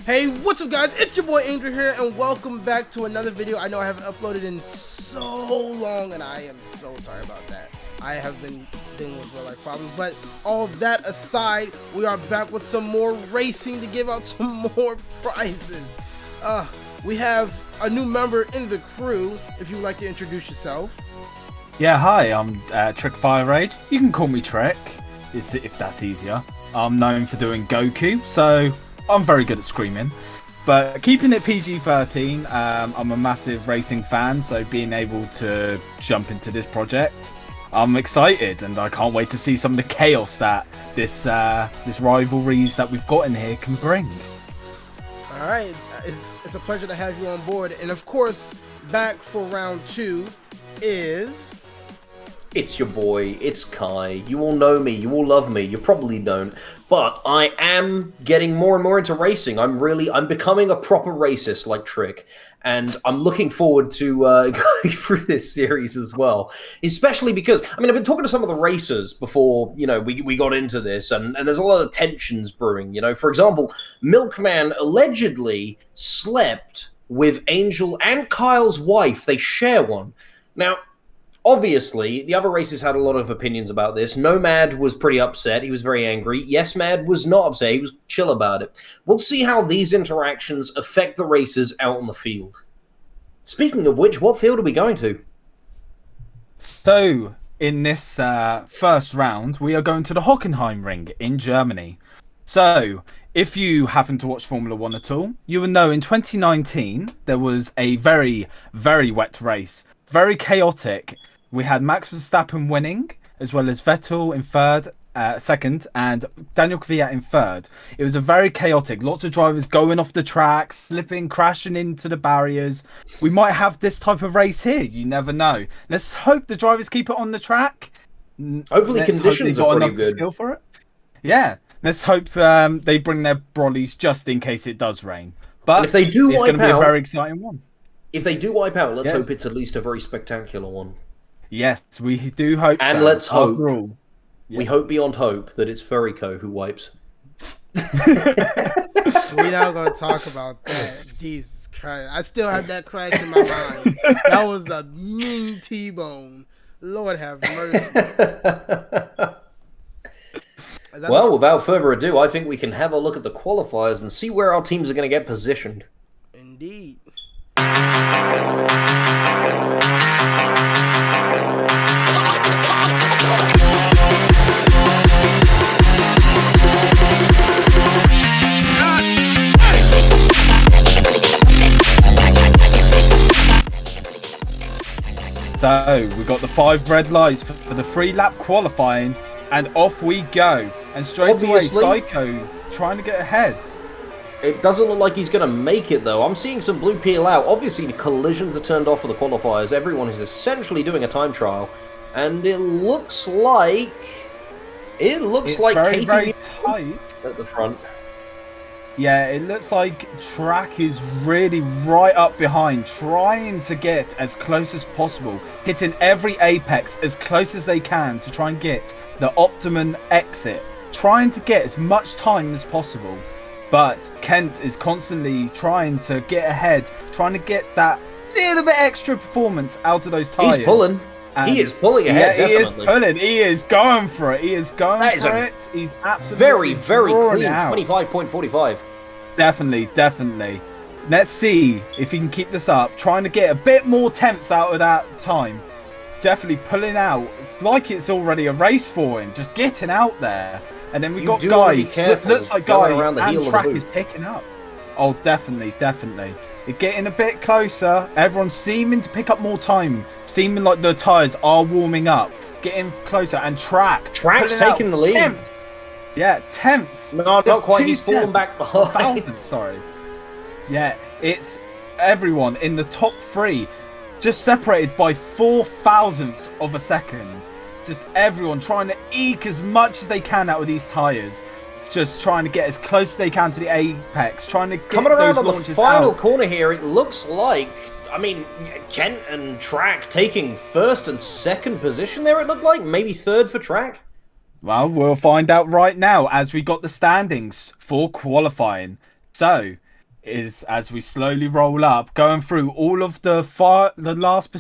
Hey, what's up guys? It's your boy Angel here and welcome back to another video. I know I haven't uploaded in so long and I am so sorry about that. I have been dealing with real life problems, but all that aside, we are back with some more racing to give out some more prizes. We have a new member in the crew. If you would like to introduce yourself. Yeah, hi, I'm Trick Fire Rage. You can call me Trick, if that's easier. I'm known for doing Goku, so I'm very good at screaming. But keeping it PG-13, I'm a massive racing fan, so being able to jump into this project, I'm excited, and I can't wait to see some of the chaos that this rivalries that we've got in here can bring. All right, it's a pleasure to have you on board, and of course, back for round 2 is... It's your boy, it's Kai. You all know me, you all love me, you probably don't. But I am getting more and more into racing. I'm becoming a proper racist like Trick. And I'm looking forward to going through this series as well. Especially because, I mean, I've been talking to some of the racers before, you know, we got into this. And there's a lot of tensions brewing, you know. For example, Milkman allegedly slept with Angel and Kyle's wife. They share one. Now, obviously, the other racers had a lot of opinions about this. Nomad was pretty upset. He was very angry. Yes Mad was not upset. He was chill about it. We'll see how these interactions affect the racers out on the field. Speaking of which, what field are we going to? So, in this first round, we are going to the Hockenheim Ring in Germany. So, if you happen to watch Formula 1 at all, you will know in 2019, there was a very, very wet race. Very chaotic. We had Max Verstappen winning, as well as Vettel in second, and Daniel Kvyat in third. It was a very chaotic. Lots of drivers going off the track, slipping, crashing into the barriers. We might have this type of race here. You never know. Let's hope the drivers keep it on the track. Hopefully conditions are pretty good. Skill for it. Yeah. Let's hope they bring their brollies just in case it does rain. But and if they do it's going to be a very exciting one. If they do wipe out, let's hope it's at least a very spectacular one. Yes, we do hope so. And let's hope, after all. We hope beyond hope that it's Furrico who wipes. We're not going to talk about that. Jesus Christ. I still have that crash in my mind. That was a mean T-bone. Lord have mercy. Well, without further ado, I think we can have a look at the qualifiers and see where our teams are going to get positioned. Indeed. So, we got the 5 red lights for the 3-lap qualifying, and off we go. And straight away, Psycho trying to get ahead. It doesn't look like he's going to make it, though. I'm seeing some blue peel out. Obviously, the collisions are turned off for the qualifiers. Everyone is essentially doing a time trial. And it looks like... It's very, Katie very tight at the front. Yeah, it looks like Track is really right up behind, trying to get as close as possible, hitting every apex as close as they can to try and get the optimum exit, trying to get as much time as possible. But Kent is constantly trying to get ahead, trying to get that little bit extra performance out of those tyres. He's pulling. He is pulling ahead, definitely. He is pulling. He is going for it. He is going for it. He's absolutely very clean. Out. 25.45. Definitely. Let's see if he can keep this up. Trying to get a bit more temps out of that time. Definitely pulling out. It's like it's already a race for him. Just getting out there. And then we got Guy. Looks like Guy and Track is picking up. Oh, definitely. It's getting a bit closer. Everyone's seeming to pick up more time. Seeming like the tyres are warming up. Getting closer. And Track's taking the lead. Temps. Yeah, temps. No, not quite. He's fallen back behind. Sorry. Yeah, it's everyone in the top 3. Just separated by 0.004 of a second. Just everyone trying to eke as much as they can out of these tyres. Just trying to get as close as they can to the apex. Trying to get coming around those on the final corner here. It looks like, I mean, Kent and Track taking first and second position there. It looked like maybe third for Track. Well, we'll find out right now as we got the standings for qualifying. So, is, as we slowly roll up, going through all of the last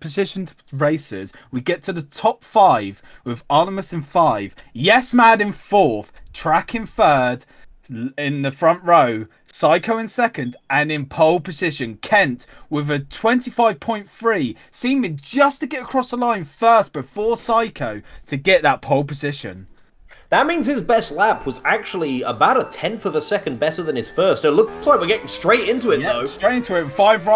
positioned racers, we get to the top 5 with Artemis in 5, Yes Mad in 4th, Track in 3rd, in the front row, Psycho in 2nd, and in pole position, Kent with a 25.3, seeming just to get across the line first before Psycho to get that pole position. That means his best lap was actually about a 1/10 of a second better than his first. It looks like we're getting straight into it, though. Straight into it. 5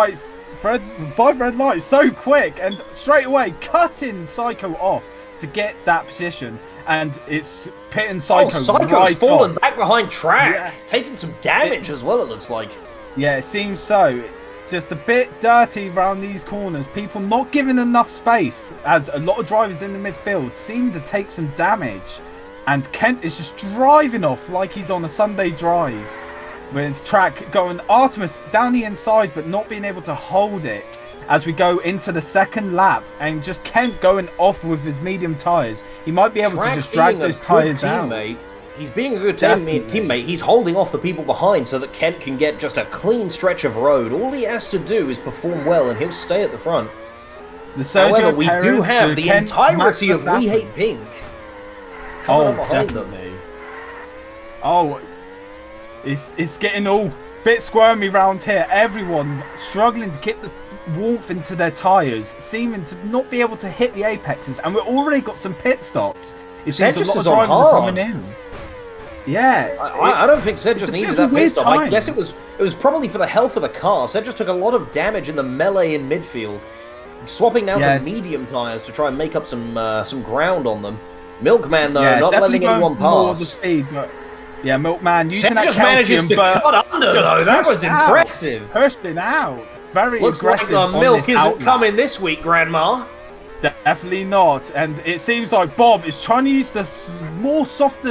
red lights, so quick, and straight away cutting Psycho off to get that position. And it's pitting Psycho. Oh, Psycho's right fallen off. back behind Track, taking some damage as well, it looks like. Yeah, it seems so. Just a bit dirty around these corners. People not giving enough space, as a lot of drivers in the midfield seem to take some damage. And Kent is just driving off like he's on a Sunday drive. With Track going Artemis down the inside, but not being able to hold it as we go into the second lap. And just Kent going off with his medium tyres. He might be able to just drag those tyres out. He's being a good teammate. He's holding off the people behind so that Kent can get just a clean stretch of road. All he has to do is perform well and he'll stay at the front. However, we do have the entirety of We Hate Pink coming up behind them. Oh, it's getting all bit squirmy round here. Everyone struggling to get the warmth into their tyres, seeming to not be able to hit the apexes, and we've already got some pit stops. It seems a lot of drivers are coming in. Yeah, I don't think Sed just needed that pit stop. I guess it was probably for the health of the car. Sed just took a lot of damage in the melee in midfield, swapping now to medium tyres to try and make up some ground on them. Milkman, though, not letting anyone pass. The speed, but yeah, Milkman using that just calcium, manages to cut under, though. That was impressive. Pushing out. Very Looks aggressive. Looks like the milk isn't coming this week, Grandma. Definitely not. And it seems like Bob is trying to use the more soft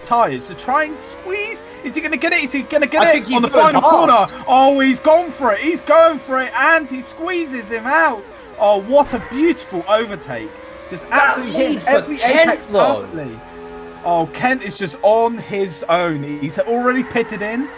tyres to try and squeeze. Is he going to get it? Is he going to get it on the final corner? Oh, he's gone for it. He's going for it, and he squeezes him out. Oh, what a beautiful overtake. Just absolutely hitting every apex perfectly. Oh, Kent is just on his own. He's already pitted in,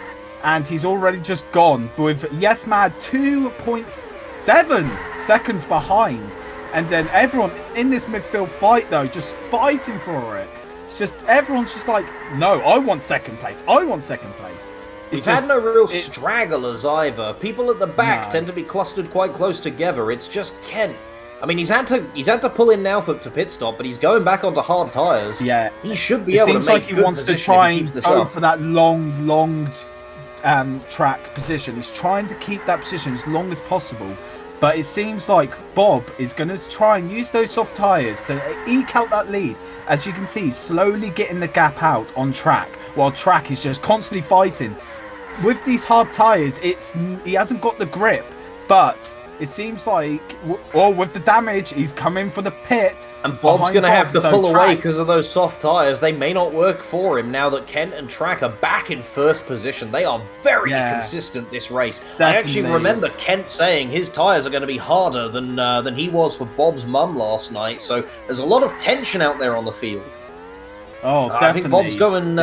and he's already just gone with Yes Mad 2.7 seconds behind. And then everyone in this midfield fight, though, just fighting for it. It's just, everyone's just like, no, I want second place. I want second place. We've had no real stragglers either. People at the back tend to be clustered quite close together. It's just Kent. I mean, he's had to pull in now to pit stop, but he's going back onto hard tyres. Yeah, he should be able to make good position. It seems like he wants to try and go for that long track position. He's trying to keep that position as long as possible. But it seems like Bob is going to try and use those soft tyres to eke out that lead. As you can see, slowly getting the gap out on Track, while Track is just constantly fighting. With these hard tyres, he hasn't got the grip, but it seems like, with the damage, he's coming for the pit. And Bob's going to have to pull away because of those soft tyres. They may not work for him now that Kent and Track are back in first position. They are very consistent this race. Definitely. I actually remember Kent saying his tyres are going to be harder than he was for Bob's mum last night. So there's a lot of tension out there on the field. Oh, definitely. I think Bob's going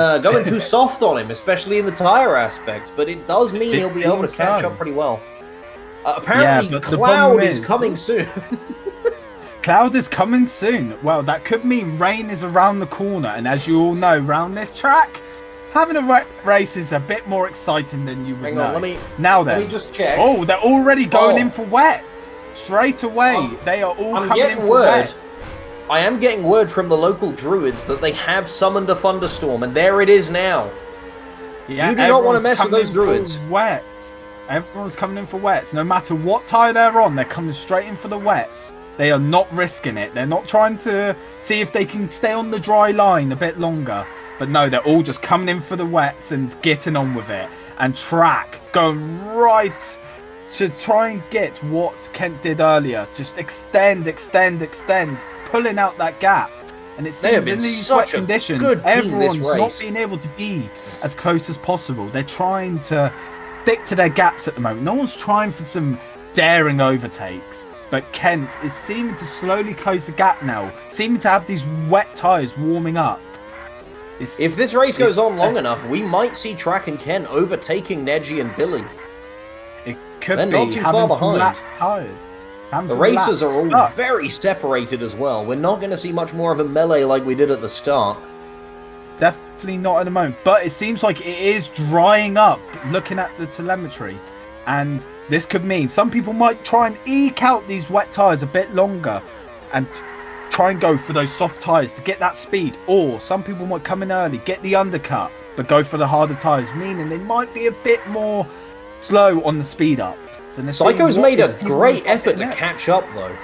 too soft on him, especially in the tyre aspect. But it does mean he'll be able to catch up pretty well. Apparently, Cloud is coming soon. Cloud is coming soon. Well, that could mean rain is around the corner. And as you all know, around this track, having a race is a bit more exciting than you would know. Let me just check. Oh, they're already going in for wet. Straight away, they are all coming in for wet. I am getting word from the local druids that they have summoned a thunderstorm, and there it is now. Yeah, you do not want to mess with those druids. Wets. Everyone's coming in for wets. No matter what tyre they're on, they're coming straight in for the wets. They are not risking it. They're not trying to see if they can stay on the dry line a bit longer. But no, they're all just coming in for the wets and getting on with it. And Track going right to try and get what Kent did earlier. Just extend, pulling out that gap. And it seems in these wet conditions, everyone's not being able to be as close as possible. They're trying to stick to their gaps at the moment. No one's trying for some daring overtakes. But Kent is seeming to slowly close the gap now. Seeming to have these wet tyres warming up. If this race goes on long enough, we might see Track and Ken overtaking Neji and Billy. It could They're be not too far behind. Tires. The races are all very separated as well. We're not going to see much more of a melee like we did at the start. Definitely not at the moment, but it seems like it is drying up looking at the telemetry. And this could mean some people might try and eke out these wet tyres a bit longer and try and go for those soft tyres to get that speed. Or some people might come in early, get the undercut, but go for the harder tyres, meaning they might be a bit more slow on the speed up. So Psycho's made a great effort to catch up, though.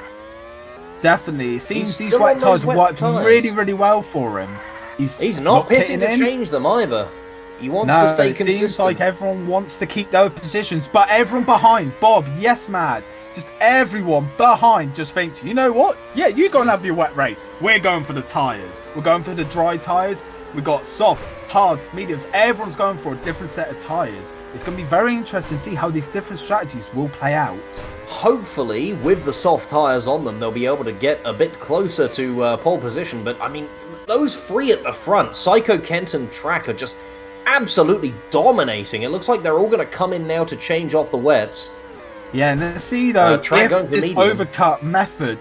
Definitely. It seems these wet tyres worked really, really well for him. He's not pitting to change them either. He wants to stay consistent. It seems like everyone wants to keep their positions, but everyone behind, Bob, yes, Mad, just everyone behind just thinks, you know what? Yeah, you go and have your wet race. We're going for the tyres. We're going for the dry tyres. We got soft, hard, mediums. Everyone's going for a different set of tyres. It's going to be very interesting to see how these different strategies will play out. Hopefully, with the soft tyres on them, they'll be able to get a bit closer to pole position. But, I mean, those three at the front, Psycho, Kent, and Track, are just absolutely dominating. It looks like they're all going to come in now to change off the wets. Yeah, and let's see, though, if this overcut method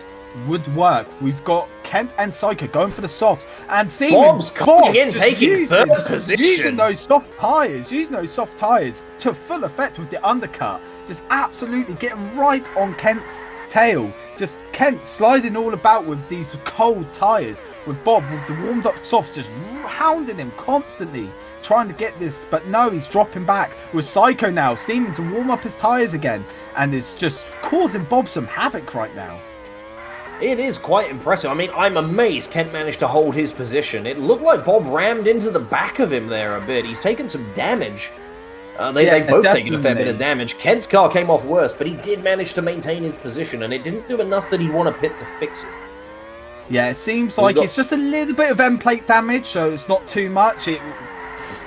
would work. We've got Kent and Psycho going for the softs, and Bob's coming in, taking third position. Using those soft tyres to full effect with the undercut. Just absolutely getting right on Kent's tail. Just Kent sliding all about with these cold tyres. With Bob, with the warmed up softs, just hounding him constantly. Trying to get this, but no, he's dropping back. With Psycho now seeming to warm up his tyres again. And it's just causing Bob some havoc right now. It is quite impressive. I mean, I'm amazed Kent managed to hold his position. It looked like Bob rammed into the back of him there a bit. He's taken some damage. They both taken a fair bit of damage. Kent's car came off worse, but he did manage to maintain his position, and it didn't do enough that he won a pit to fix it. Yeah, it seems like it's just a little bit of end plate damage, so it's not too much. It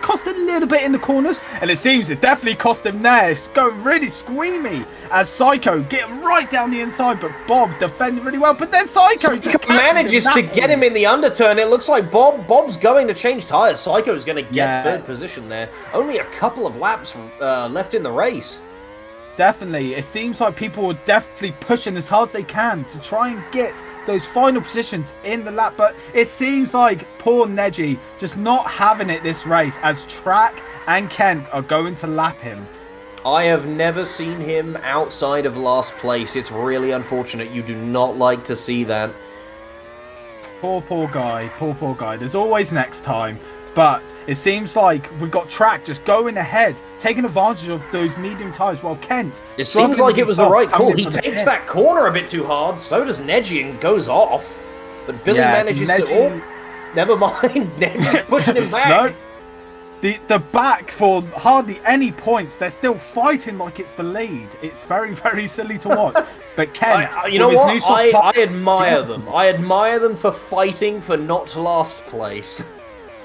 cost a little bit in the corners, and it seems it definitely cost him there. It's going really squeamy as Psycho getting right down the inside, but Bob defending really well. But then Psycho just manages to get him in the underturn. It looks like Bob's going to change tyres. Psycho's going to get third position there. Only a couple of laps left in the race. Definitely. It seems like people are definitely pushing as hard as they can to try and get those final positions in the lap, but it seems like poor Neji just not having it this race as Track and Kent are going to lap him. I have never seen him outside of last place. It's really unfortunate. You do not like to see that. Poor guy. Poor guy. There's always next time. But it seems like we've got Track just going ahead, taking advantage of those medium tyres, while Kent... It seems like it was the right call. He takes that corner a bit too hard, so does Neji, and goes off. But Billy manages to... Oh, never mind. Neji's pushing him back. No. The back, for hardly any points, they're still fighting like it's the lead. It's very, very silly to watch. But Kent... you know what? I admire them. I admire them for fighting for not last place.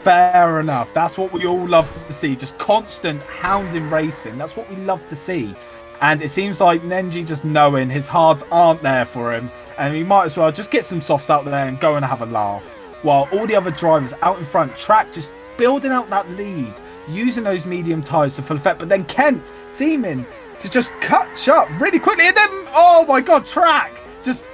Fair enough. That's what we all love to see. Just constant hounding racing. That's what we love to see. And it seems like Neji just knowing his hards aren't there for him. And he might as well just get some softs out there and go and have a laugh. While all the other drivers out in front, Track just building out that lead. Using those medium tyres to full effect. But then Kent seeming to just catch up really quickly. And then, oh my God, Track just...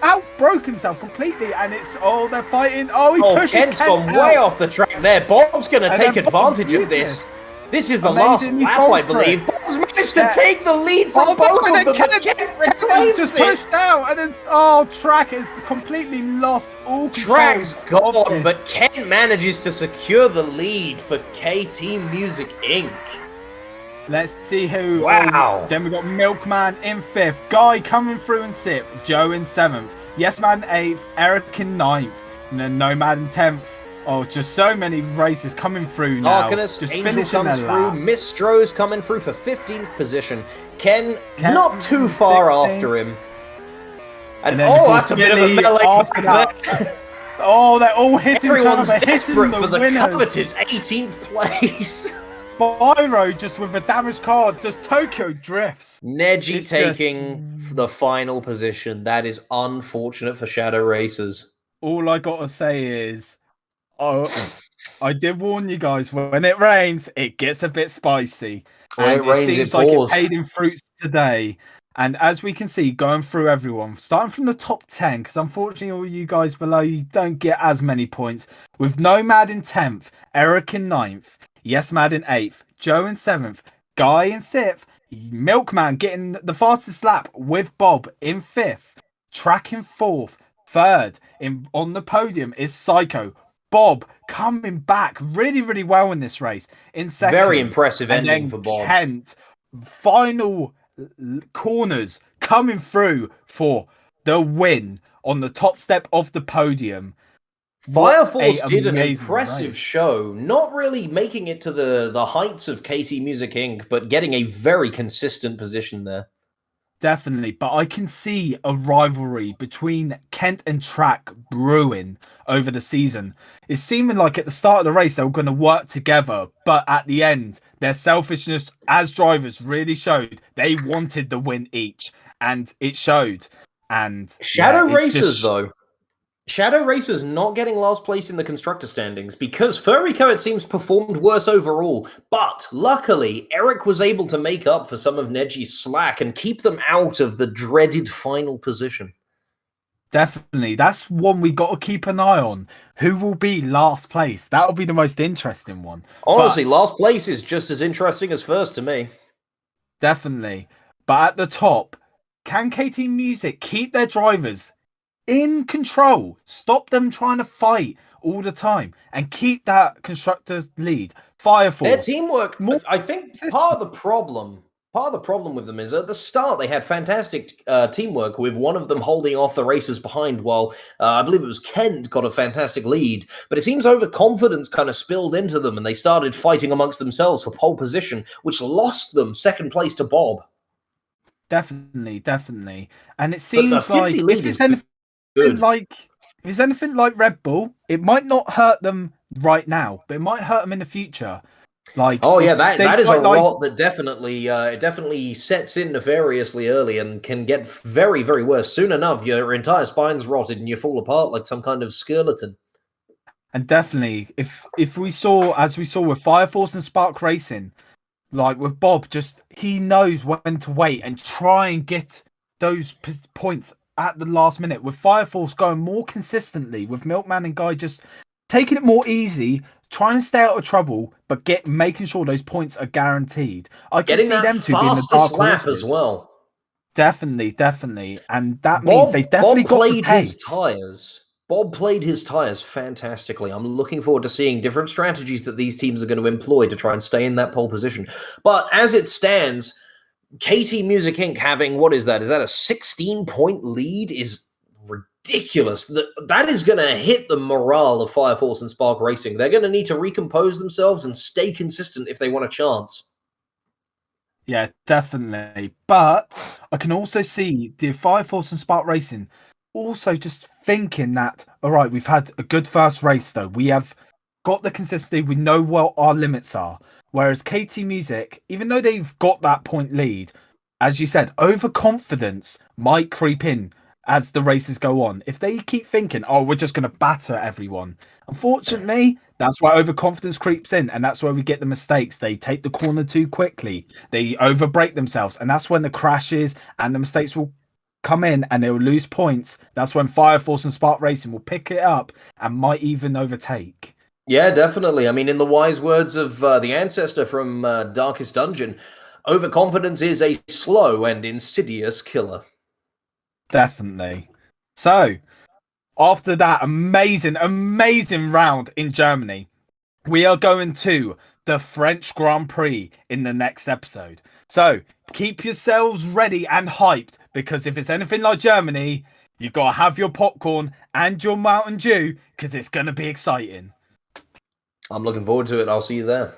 outbroke himself completely, and it's they're fighting. He pushes Kent's gone way off the track there. Bob's going to take advantage of this. This is the last lap, I believe. Bob's managed to take the lead from both of them. Kent reclaims just it. Pushed out, and then Track has completely lost all control. Track's gone, but Kent manages to secure the lead for KT Music Inc. Let's see who. Wow. Then we got Milkman in 5th, Guy coming through in 6th, Joe in 7th, Yes Man 8th, Eric in 9th, and then Nomad in 10th. Oh, just so many races coming through now. Arcanist, just Angel comes through, Mistro's coming through for 15th position. Ken not too far after him. And that's a bit of a melee after that. They're all hitting each other. Everyone's desperate for the coveted 18th place. Spyro just with a damaged car, just Tokyo drifts. Neji taking the final position. That is unfortunate for Shadow Racers. All I gotta say is, I did warn you guys, when it rains, it gets a bit spicy. When And it rains, seems it like it pours. paid in fruits today. And as we can see, going through everyone, starting from the top 10, because unfortunately all you guys below, you don't get as many points. With Nomad in 10th, Eric in 9th, Yes Mad in 8th, Joe in 7th, Guy in 6th, Milkman getting the fastest lap with Bob in 5th, Track in 4th, 3rd on the podium is Psycho. Bob coming back really, really well in this race in 2nd. Very impressive and ending then for Bob. Kent, final corners coming through for the win on the top step of the podium. Fire Force did an amazing impressive race. show, not really making it to the heights of KT Music Inc., but getting a very consistent position there. Definitely, but I can see a rivalry between Kent and Track brewing over the season. It's seeming like at the start of the race they were going to work together, but at the end, their selfishness as drivers really showed. They wanted the win each, and it showed. And Shadow Racers, though. Shadow Racers not getting last place in the constructor standings because Furrico, it seems, performed worse overall. But luckily, Eric was able to make up for some of Neji's slack and keep them out of the dreaded final position. Definitely. That's one we got to keep an eye on. Who will be last place? That'll be the most interesting one. Honestly, last place is just as interesting as first to me. Definitely. But at the top, can KT Music keep their drivers in control, stop them trying to fight all the time, and keep that constructor's lead? Fire Force, their teamwork, I think part of the problem with them is at the start they had fantastic teamwork, with one of them holding off the racers behind while I believe it was Kent got a fantastic lead, but it seems overconfidence kind of spilled into them and they started fighting amongst themselves for pole position, which lost them 2nd place to Bob. Definitely. And it seems like if it's anything like Red Bull, it might not hurt them right now, but it might hurt them in the future. Like, oh yeah, that is a rot that definitely sets in nefariously early and can get very, very worse. Soon enough, your entire spine's rotted and you fall apart like some kind of skeleton. And definitely, if we saw, as we saw with Fire Force and Spark Racing, like with Bob, just he knows when to wait and try and get those points at the last minute. With Fire Force going more consistently, with Milkman and Guy just taking it more easy, trying to stay out of trouble, but making sure those points are guaranteed. I can see them two being the dark lap horses as well. Definitely, and that means they've definitely got the pace. His tires. Bob played his tires fantastically. I'm looking forward to seeing different strategies that these teams are going to employ to try and stay in that pole position. But as it stands, KT Music Inc. having, what is that? Is that a 16-point lead? Is ridiculous. That is going to hit the morale of Fire Force and Spark Racing. They're going to need to recompose themselves and stay consistent if they want a chance. Yeah, definitely. But I can also see the Fire Force and Spark Racing also just thinking that, all right, we've had a good first race, though. We have got the consistency. We know what our limits are. Whereas KT Music, even though they've got that point lead, as you said, overconfidence might creep in as the races go on. If they keep thinking, oh, we're just going to batter everyone, unfortunately, that's why overconfidence creeps in, and that's where we get the mistakes. They take the corner too quickly. They overbrake themselves, and that's when the crashes and the mistakes will come in and they'll lose points. That's when Fire Force and Spark Racing will pick it up and might even overtake. Yeah, definitely. I mean, in the wise words of the ancestor from Darkest Dungeon, overconfidence is a slow and insidious killer. Definitely. So, after that amazing round in Germany, we are going to the French Grand Prix in the next episode. So, keep yourselves ready and hyped, because if it's anything like Germany, you've got to have your popcorn and your Mountain Dew, because it's going to be exciting. I'm looking forward to it. I'll see you there.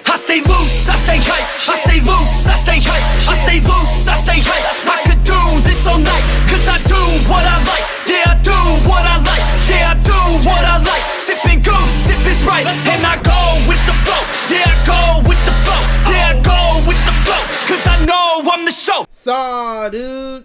I stay loose, I stay hype. I stay loose, I stay hype. I stay loose, I stay hype. I could do this all night, cause I do what I like. Yeah, I do what I like. Yeah, I do what I like. Sipping goose, sip is right. And I go with the flow. Yeah, I go with the flow. Yeah, I go with the flow. Cause I know I'm the show. Saw, dude.